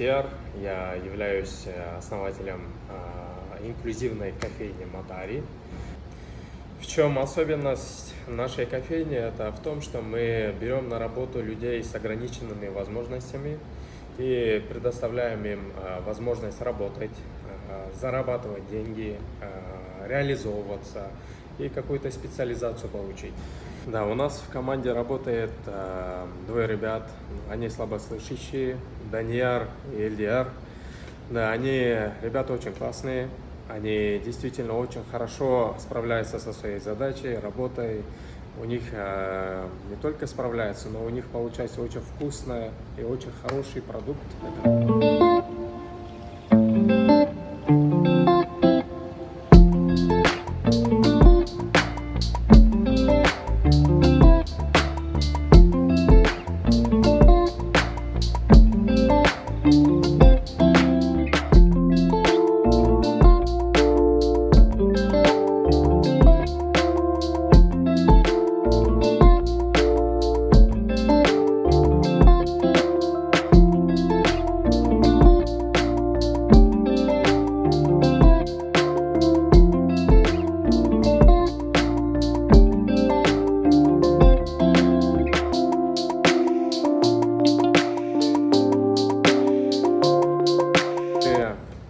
Бахтияр, я являюсь основателем инклюзивной кофейни Мадари. В чем особенность нашей кофейни? Это в том, что мы берем на работу людей с ограниченными возможностями и предоставляем им возможность работать, зарабатывать деньги, реализовываться и какую-то специализацию получить. Да, у нас в команде работает двое ребят, они слабослышащие, Данияр и Эльдияр. Да, они ребята очень классные, они действительно очень хорошо справляются со своей задачей, работой. У них не только справляются, но у них получается очень вкусный и очень хороший продукт.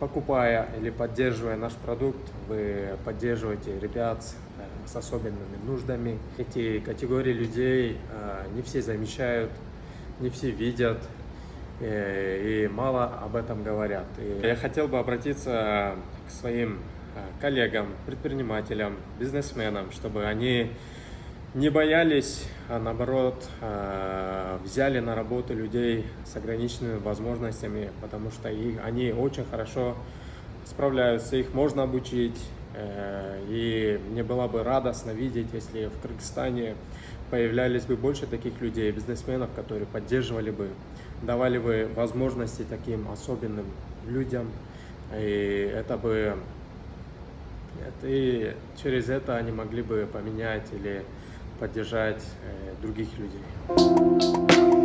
Покупая или поддерживая наш продукт, вы поддерживаете ребят с особенными нуждами. Эти категории людей не все замечают, не все видят и мало об этом говорят. И я хотел бы обратиться к своим коллегам, предпринимателям, бизнесменам, чтобы они не боялись, а наоборот взяли на работу людей с ограниченными возможностями, потому что они очень хорошо справляются, их можно обучить. И мне было бы радостно видеть, если в Кыргызстане появлялись бы больше таких людей, бизнесменов, которые поддерживали бы, давали бы возможности таким особенным людям. И через это они могли бы поменять или поддержать других людей.